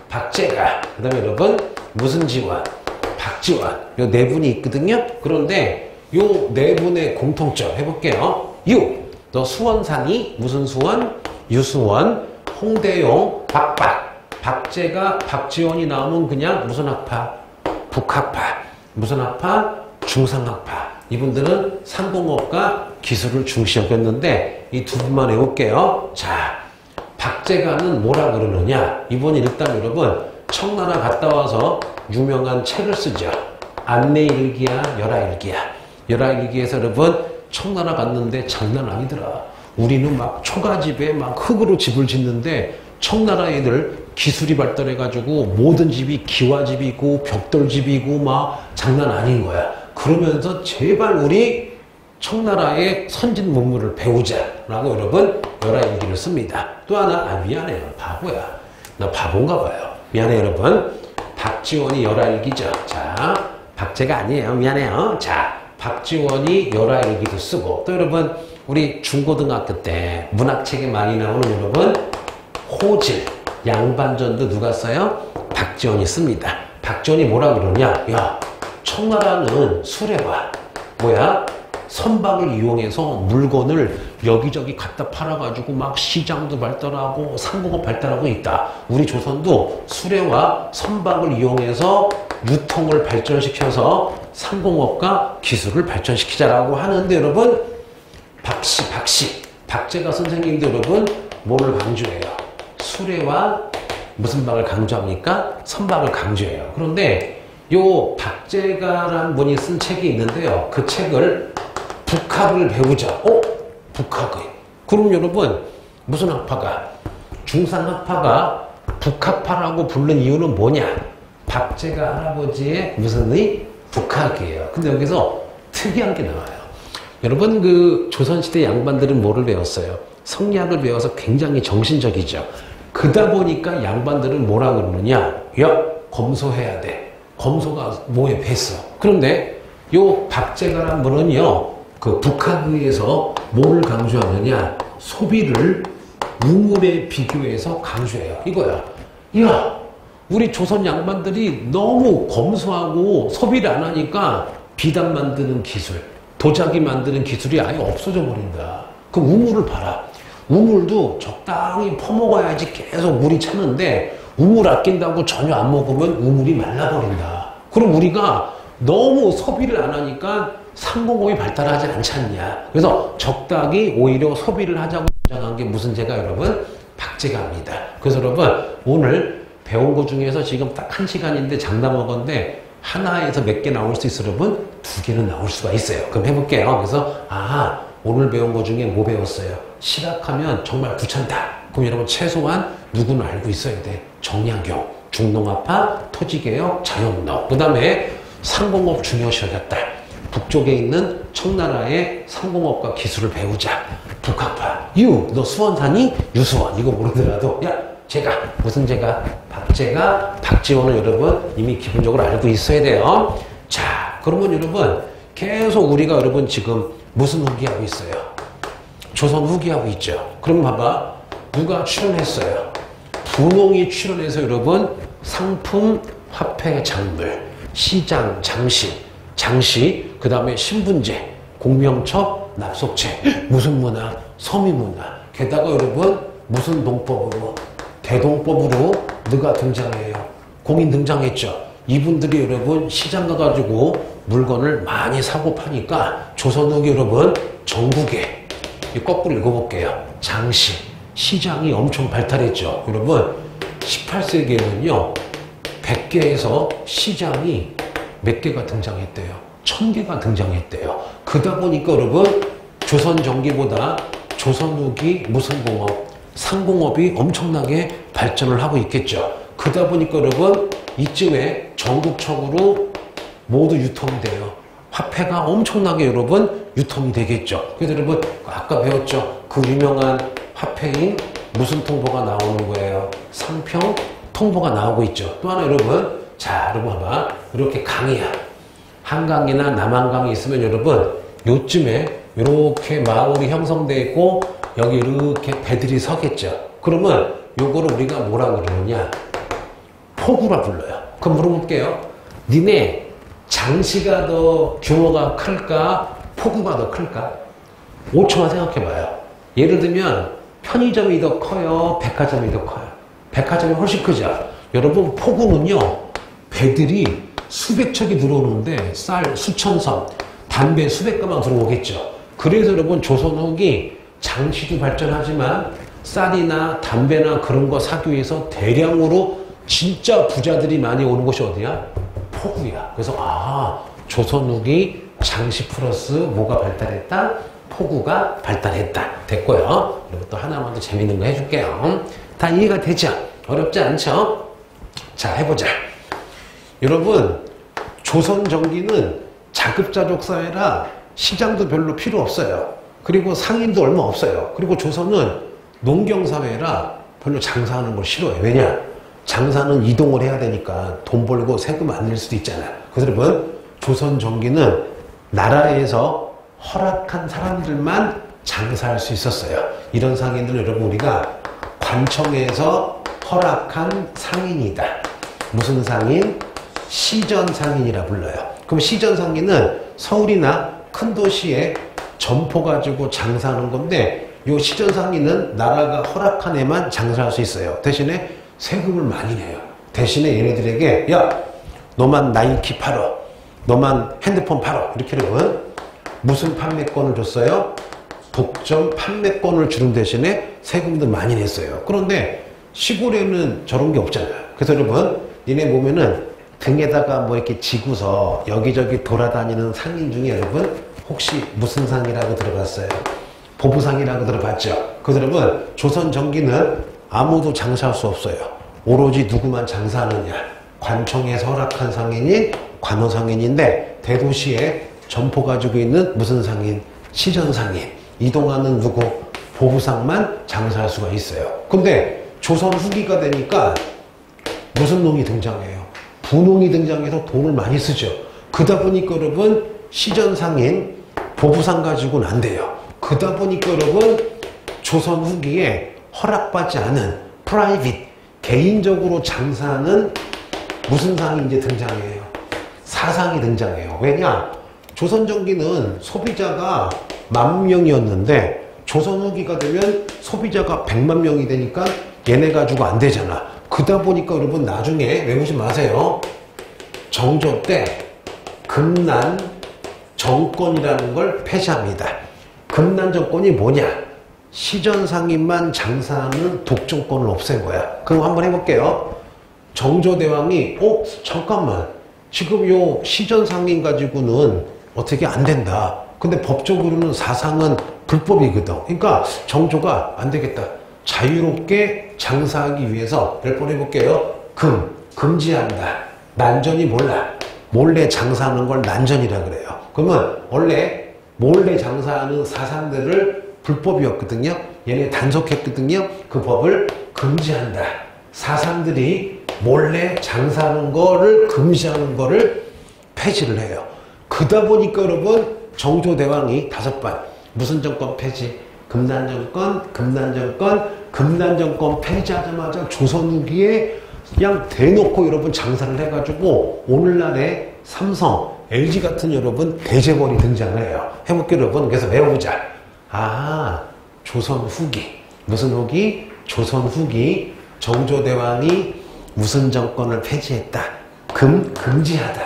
박제가. 그 다음에 여러분 무슨 지원? 박지원. 요 네 분이 있거든요. 그런데 요 네 분의 공통점 해볼게요. 너 수원상이 무슨 수원? 유수원. 홍대용. 박제가 박지원이 나오면 그냥 무슨 학파? 북학파. 무슨 학파? 중상학파. 이분들은 상공업과 기술을 중시 여겼는데 이 두 분만 외울게요. 자, 박제가는 뭐라 그러느냐? 이분이 일단 여러분 청나라 갔다 와서 유명한 책을 쓰죠. 안내일기야, 열하일기야. 열하일기에서 여러분 청나라 갔는데 장난 아니더라. 우리는 막 초가집에 막 흙으로 집을 짓는데 청나라 애들 기술이 발달해가지고 모든 집이 기와집이고 벽돌집이고 막 장난 아닌 거야. 그러면서 제발 우리 청나라의 선진 문물을 배우자라고 여러분 열하일기를 씁니다. 또 하나 미안해요. 바보야. 나 바본가 봐요. 미안해요 여러분. 박지원이 열하일기죠. 자 박제가 아니에요. 미안해요. 자 박지원이 열하일기도 쓰고 또 여러분 우리 중고등학교 때 문학책에 많이 나오는 여러분 호질, 양반전도 누가 써요? 박지원이 씁니다. 박지원이 뭐라 그러냐? 야 청나라는 수레와 선박을 이용해서 물건을 여기저기 갖다 팔아가지고 막 시장도 발달하고 상공업 발달하고 있다. 우리 조선도 수레와 선박을 이용해서 유통을 발전시켜서 상공업과 기술을 발전시키자라고 하는데 여러분 박제가 선생님도 여러분 뭐를 강조해요? 수레와 무슨 박을 강조합니까? 선박을 강조해요. 그런데 요 박제가라는 분이 쓴 책이 있는데요. 그 책을 북학을 배우자. 북학의. 그럼 여러분 무슨 학파가? 중상학파가 북학파라고 부른 이유는 뭐냐? 박제가 할아버지의 무슨 의? 북학이에요. 근데 여기서 특이한 게 나와요. 여러분 그 조선시대 양반들은 뭐를 배웠어요? 성리학을 배워서 굉장히 정신적이죠. 그러다 보니까 양반들은 뭐라 그러느냐? 야 검소해야 돼. 검소가 뭐에 뱄어. 그런데 요 박제가란 분은요 그 북학의에서 뭐를 강조하느냐? 소비를 우물에 비교해서 강조해요. 이거야. 야 우리 조선 양반들이 너무 검소하고 소비를 안 하니까 비단 만드는 기술, 도자기 만드는 기술이 아예 없어져 버린다. 그 우물을 봐라. 우물도 적당히 퍼먹어야지 계속 물이 차는데 우물 아낀다고 전혀 안 먹으면 우물이 말라버린다. 그럼 우리가 너무 소비를 안 하니까 상공업이 발달하지 않지 않냐. 그래서 적당히 오히려 소비를 하자고 주장한 게 무슨 제가 여러분? 박제가입니다. 그래서 여러분 오늘 배운 것 중에서 지금 딱 1시간인데 장담한 건데 하나에서 몇 개 나올 수 있어 여러분? 2개는 나올 수가 있어요. 그럼 해볼게요. 그래서 오늘 배운 것 중에 뭐 배웠어요? 실학하면 정말 귀찮다. 그럼 여러분 최소한 누구는 알고 있어야 돼. 정약용, 중농아파, 토지개혁, 자영농. 그 다음에 상공업 중요시 여겼다. 북쪽에 있는 청나라의 상공업과 기술을 배우자. 북학파. 너 수원 사니? 유수원. 이거 모르더라도 무슨 제가? 박제가, 박지원은 여러분 이미 기본적으로 알고 있어야 돼요. 자, 그러면 여러분 계속 우리가 여러분 지금 무슨 후기하고 있어요? 조선 후기하고 있죠. 그럼 봐봐. 누가 출연했어요? 분홍이 출연해서 여러분 상품, 화폐, 작물, 시장, 장시, 그 다음에 신분제, 공명첩, 납속체, 무슨 문화? 서민문화. 게다가 여러분 무슨 동법으로? 대동법으로 누가 등장해요? 공인 등장했죠. 이분들이 여러분 시장 가가지고 물건을 많이 사고 파니까 조선 후기 여러분 전국에 거꾸로 읽어볼게요. 장시, 시장이 엄청 발달했죠. 여러분 18세기에는요 100개에서 시장이 몇 개가 등장했대요? 1000개가 등장했대요. 그러다 보니까 여러분 조선 전기보다 조선 후기 무슨 공업? 상공업이 엄청나게 발전을 하고 있겠죠. 그러다 보니까 여러분 이쯤에 전국적으로 모두 유통이 돼요. 화폐가 엄청나게 여러분 유통이 되겠죠. 그래서 여러분 아까 배웠죠. 그 유명한 화폐인 무슨 통보가 나오는 거예요? 상평 통보가 나오고 있죠. 또 하나 여러분 여러분 봐봐. 이렇게 강이야. 한강이나 남한강이 있으면 여러분 요쯤에 이렇게 마을이 형성되어 있고 여기 이렇게 배들이 서겠죠. 그러면 요거를 우리가 뭐라 그러느냐? 포구라 불러요. 그럼 물어볼게요. 니네 장시가 더 규모가 클까? 포구가 더 클까? 5초만 생각해봐요. 예를 들면 편의점이 더 커요? 백화점이 더 커요? 백화점이 훨씬 크죠? 여러분 포구는요. 배들이 수백 척이 들어오는데 쌀 수천 선, 담배 수백 가방 들어오겠죠. 그래서 여러분 조선 후기 장시도 발전하지만 쌀이나 담배나 그런 거 사기 위해서 대량으로 진짜 부자들이 많이 오는 곳이 어디야? 포구야. 그래서 조선 후기 장시 플러스 뭐가 발달했다? 포구가 발달했다. 됐고요. 그리고 또 하나만 더 재밌는 거 해줄게요. 다 이해가 되죠? 어렵지 않죠? 자, 해보자. 여러분 조선 전기는 자급자족 사회라 시장도 별로 필요 없어요. 그리고 상인도 얼마 없어요. 그리고 조선은 농경사회라 별로 장사하는 걸 싫어해요. 왜냐? 장사는 이동을 해야 되니까 돈 벌고 세금 안 낼 수도 있잖아. 그래서 여러분 조선 전기는 나라에서 허락한 사람들만 장사할 수 있었어요. 이런 상인들은 여러분 우리가 관청에서 허락한 상인이다. 무슨 상인? 시전상인이라 불러요. 그럼 시전상인은 서울이나 큰 도시에 점포 가지고 장사하는 건데 요 시전상인은 나라가 허락한 애만 장사할 수 있어요. 대신에 세금을 많이 내요. 대신에 얘네들에게 너만 나이키 팔어, 너만 핸드폰 팔어 이렇게 하면 무슨 판매권을 줬어요? 독점 판매권을 주는 대신에 세금도 많이 냈어요. 그런데 시골에는 저런 게 없잖아요. 그래서 여러분 니네 보면은 등에다가 뭐 이렇게 지고서 여기저기 돌아다니는 상인 중에 여러분 혹시 무슨 상이라고 들어봤어요? 보부상이라고 들어봤죠? 그래서 여러분 조선 전기는 아무도 장사할 수 없어요. 오로지 누구만 장사하느냐? 관청에서 허락한 상인이 관호상인인데 대도시에 점포 가지고 있는 무슨 상인? 시전상인. 이동하는 누구? 보부상만 장사할 수가 있어요. 근데 조선 후기가 되니까 무슨 놈이 등장해요? 분홍이 등장해서 돈을 많이 쓰죠. 그러다 보니까 여러분 시전상인, 보부상 가지고는 안 돼요. 그러다 보니까 여러분 조선 후기에 허락받지 않은 프라이빗, 개인적으로 장사하는 무슨 상이 이제 등장해요? 사상이 등장해요. 왜냐? 조선 전기는 소비자가 10,000명이었는데 조선 후기가 되면 소비자가 100만 명이 되니까 얘네 가지고 안 되잖아. 그러다 보니까 여러분 나중에 외우지 마세요. 정조 때 금난 정권이라는 걸 폐지합니다. 금난정권이 뭐냐? 시전상인만 장사하는 독점권을 없앤 거야. 그럼 한번 해볼게요. 정조대왕이 잠깐만, 지금 요 시전상인 가지고는 어떻게 안 된다. 근데 법적으로는 사상은 불법이거든. 그러니까 정조가 안 되겠다. 자유롭게 장사하기 위해서 몇 번 해볼게요. 금지한다. 난전이 몰래 장사하는 걸 난전이라 그래요. 그러면 원래 몰래 장사하는 사상들을 불법이었거든요. 얘네 단속했거든요. 그 법을 금지한다. 사상들이 몰래 장사하는 거를 금지하는 거를 폐지를 해요. 그러다 보니까 여러분 정조대왕이 5번 무슨 정권 폐지? 금난정권 폐지하자마자 조선 후기에 그냥 대놓고 여러분 장사를 해가지고 오늘날의 삼성, LG 같은 여러분 대재벌이 등장을 해요. 해볼게요 여러분. 그래서 외워보자. 조선 후기. 무슨 후기? 조선 후기. 정조대왕이 무슨 정권을 폐지했다. 금지하다.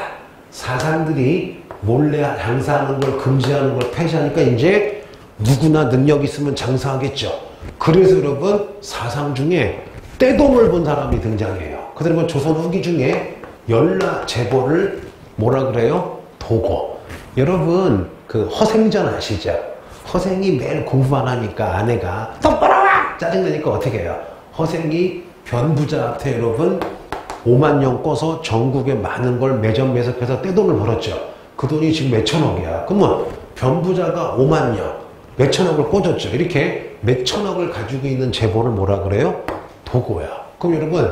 사상들이 몰래 장사하는 걸 금지하는 걸 폐지하니까 이제 누구나 능력 있으면 장사하겠죠. 그래서 여러분 사상 중에 떼돈을 본 사람이 등장해요. 그러면 조선 후기 중에 열나 재벌을 뭐라 그래요? 도고. 여러분 그 허생전 아시죠? 허생이 매일 공부만 하니까 아내가 똑바로 와! 짜증나니까 어떻게 해요? 허생이 변부자한테 여러분 5만 년 꿔서 전국에 많은 걸 매점 매석해서 떼돈을 벌었죠. 그 돈이 지금 몇천억이야. 그러면 변부자가 5만 년 몇천억을 꽂았죠. 이렇게 몇천억을 가지고 있는 재벌을 뭐라 그래요? 도고야. 그럼 여러분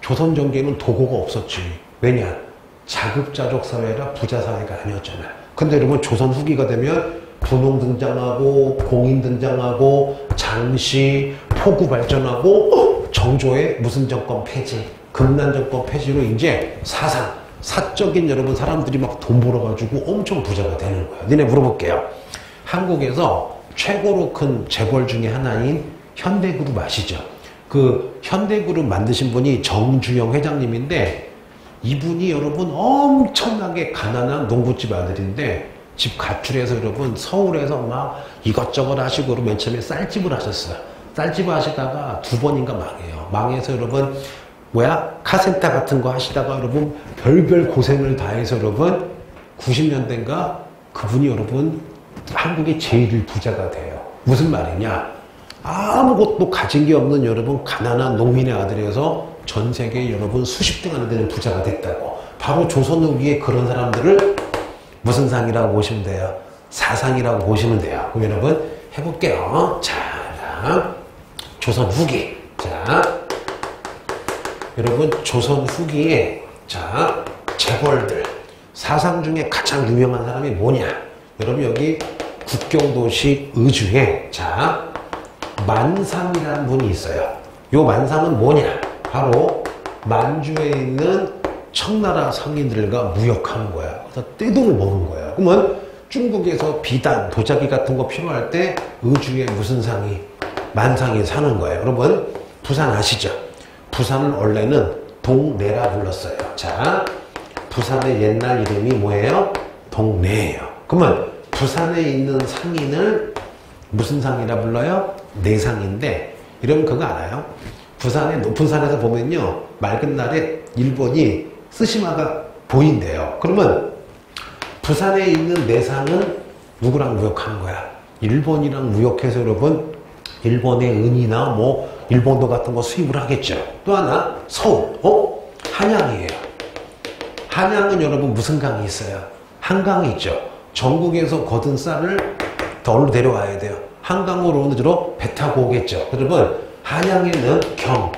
조선 전기에는 도고가 없었지. 왜냐? 자급자족 사회라 부자 사회가 아니었잖아. 근데 여러분 조선 후기가 되면 분홍 등장하고 공인 등장하고 장시 포구 발전하고 정조의 무슨 정권 폐지, 금난정권 폐지로 이제 사적인 여러분 사람들이 막 돈 벌어가지고 엄청 부자가 되는 거예요. 니네 물어볼게요. 한국에서 최고로 큰 재벌 중에 하나인 현대그룹 아시죠? 그 현대그룹 만드신 분이 정주영 회장님인데 이분이 여러분 엄청나게 가난한 농부집 아들인데 집 가출해서 여러분 서울에서 막 이것저것 하시고 맨 처음에 쌀집을 하셨어요. 쌀집을 하시다가 2번인가 망해요. 망해서 여러분 카센터 같은 거 하시다가 여러분 별별 고생을 다해서 여러분 90년대인가 그분이 여러분 한국의 제일 부자가 돼요. 무슨 말이냐? 아무것도 가진 게 없는 여러분 가난한 농민의 아들이어서 전 세계 여러분 수십 등 안에 되는 부자가 됐다고. 바로 조선 후기에 그런 사람들을 무슨 상이라고 보시면 돼요? 사상이라고 보시면 돼요. 그럼 여러분 해볼게요. 자, 조선 후기. 자, 여러분 조선 후기에 자 재벌들 사상 중에 가장 유명한 사람이 뭐냐? 여러분 여기 국경도시 의주에 자 만상이라는 분이 있어요. 요 만상은 뭐냐? 바로 만주에 있는 청나라 상인들과 무역하는 거야. 그래서 떼돈을 버는 거야. 그러면 중국에서 비단, 도자기 같은 거 필요할 때 의주에 무슨 상이? 만상이 사는 거예요. 여러분 부산 아시죠? 부산은 원래는 동래라 불렀어요. 자, 부산의 옛날 이름이 뭐예요? 동래예요. 그러면 부산에 있는 상인을 무슨 상이라 불러요? 내상인데 여러분 그거 알아요? 부산의 높은 산에서 보면요 맑은 날에 일본이 쓰시마가 보인대요. 그러면 부산에 있는 내상은 누구랑 무역하는 거야? 일본이랑 무역해서 여러분 일본의 은이나 뭐 일본도 같은 거 수입을 하겠죠. 또 하나 서울 한양이에요. 한양은 여러분 무슨 강이 있어요? 한강이 있죠. 전국에서 거둔 쌀을 더로 데려와야 돼요. 한강으로 오늘로 배 타고 오겠죠. 여러분 한양에는 경,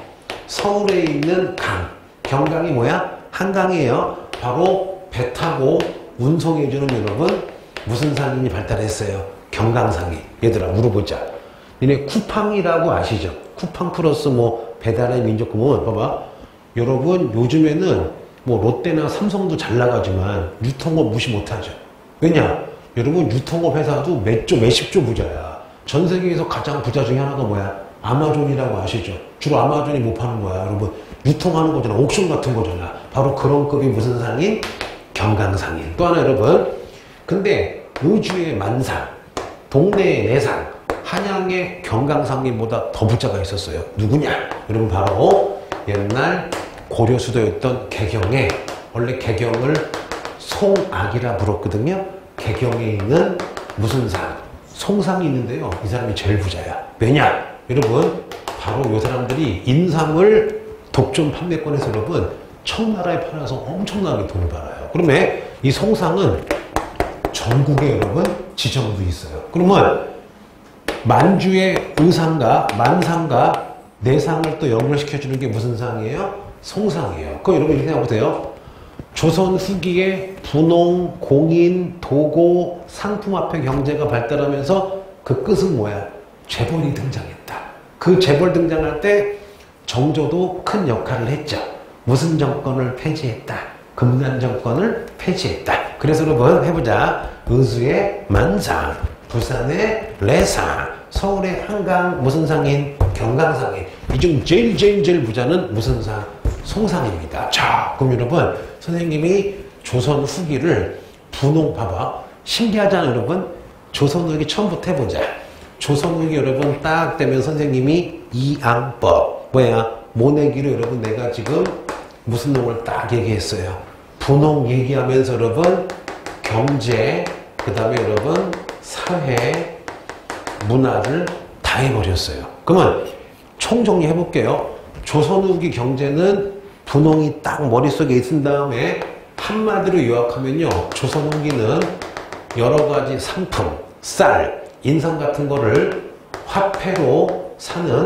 서울에 있는 강, 경강이 뭐야? 한강이에요. 바로 배 타고 운송해주는 여러분 무슨 상인이 발달했어요? 경강상인. 얘들아 물어보자. 니네 쿠팡이라고 아시죠? 쿠팡 플러스 뭐 배달의 민족 그러면 봐봐. 여러분 요즘에는 뭐 롯데나 삼성도 잘 나가지만 유통업 무시 못하죠. 왜냐? 여러분 유통업 회사도 몇십조 부자야. 전 세계에서 가장 부자 중에 하나가 뭐야? 아마존이라고 아시죠? 주로 아마존이 뭐 파는 거야? 여러분 유통하는 거잖아. 옥션 같은 거잖아. 바로 그런 급이 무슨 상인? 경강상인. 또 하나 여러분 근데 의주의 만상, 동네의 내상, 한양의 경강상인보다 더 부자가 있었어요. 누구냐? 여러분 바로 옛날 고려 수도였던 개경에, 원래 개경을 송악이라 불렀거든요. 개경에 있는 무슨 상? 송상이 있는데요. 이 사람이 제일 부자야. 왜냐? 여러분 바로 이 사람들이 인삼을 독점 판매권에서 여러분 청나라에 팔아서 엄청나게 돈을 벌어요. 그러면 이 송상은 전국에 여러분 지점도 있어요. 그러면 만주의 의상과 만상과 내상을 또 연결시켜주는 게 무슨 상이에요? 송상이에요. 그럼 여러분 이렇게 생각해보세요. 조선 후기에 분홍, 공인, 도고, 상품화폐 경제가 발달하면서 그 끝은 뭐야? 재벌이 등장했다. 그 재벌 등장할 때 정조도 큰 역할을 했죠. 무슨 정권을 폐지했다? 금난 정권을 폐지했다. 그래서 여러분 해보자. 의주의 만상, 부산의 레상, 서울의 한강 무슨 상인? 경강상인. 이 중 제일 부자는 무슨 상? 송상입니다. 자, 그럼 여러분 선생님이 조선 후기를 분홍 봐봐. 신기하잖아요, 여러분. 조선 후기 처음부터 해보자. 조선 후기 여러분 딱 되면 선생님이 이항법 뭐야? 모내기로 여러분 내가 지금 무슨 놈을 딱 얘기했어요. 분홍 얘기하면서 여러분 경제, 그 다음에 여러분 사회, 문화를 다 해버렸어요. 그러면 총정리 해볼게요. 조선 후기 경제는 분홍이 딱 머릿속에 있은 다음에 한마디로 요약하면요. 조선 후기는 여러 가지 상품, 쌀, 인삼 같은 거를 화폐로 사는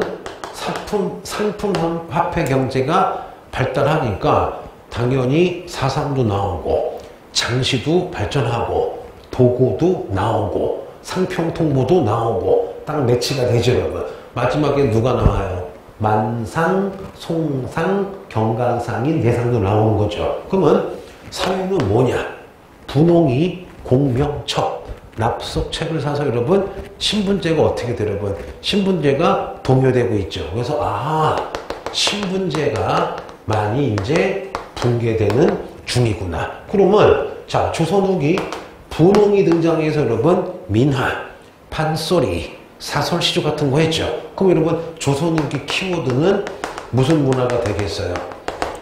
상품 화폐 경제가 발달하니까 당연히 사상도 나오고 장시도 발전하고 도구도 나오고 상평통보도 나오고 딱 매치가 되죠, 여러분. 마지막에 누가 나와요? 만상, 송상, 경강상인 내상도 나오는 거죠. 그러면 사회는 뭐냐? 분홍이 공명첩, 납속책을 사서 여러분 신분제가 어떻게 돼요, 여러분? 신분제가 동요되고 있죠. 그래서 신분제가 많이 이제 붕괴되는 중이구나. 그러면 자, 조선 후기 분홍이 등장해서 여러분 민화, 판소리, 사설시조 같은 거 했죠. 그럼 여러분 조선 후기 키워드는 무슨 문화가 되겠어요?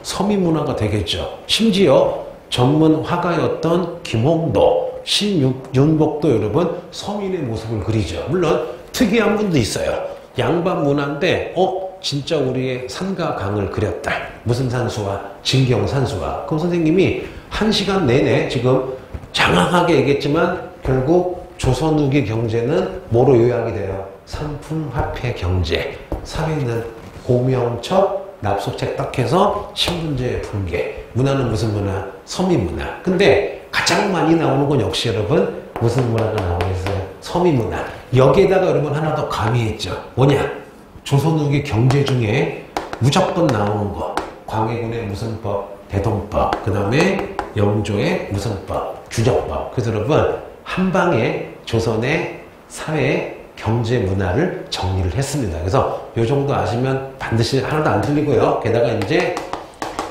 서민 문화가 되겠죠. 심지어 전문 화가였던 김홍도, 신윤복도 여러분 서민의 모습을 그리죠. 물론 특이한 분도 있어요. 양반 문화인데 진짜 우리의 산과 강을 그렸다. 무슨 산수와? 진경산수와. 그럼 선생님이 1시간 내내 지금 장황하게 얘기했지만 결국 조선 후기 경제는 뭐로 요약이 돼요? 상품화폐 경제. 사회는 고명첩, 납속책 딱 해서 신분제 붕괴. 문화는 무슨 문화? 서민 문화. 근데 가장 많이 나오는 건 역시 여러분 무슨 문화가 나오겠어요? 서민 문화. 여기에다가 여러분 하나 더 가미했죠. 뭐냐? 조선 후기 경제 중에 무조건 나오는 거. 광해군의 무슨 법? 대동법. 그 다음에 영조의 무슨 법? 규적법. 그래서 여러분 한 방에 조선의 사회, 경제, 문화를 정리를 했습니다. 그래서 이 정도 아시면 반드시 하나도 안 틀리고요. 게다가 이제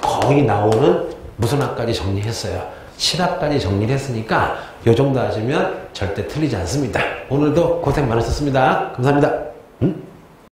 거의 나오는 무슨 학까지 정리했어요. 실학까지 정리를 했으니까 이 정도 아시면 절대 틀리지 않습니다. 오늘도 고생 많으셨습니다. 감사합니다.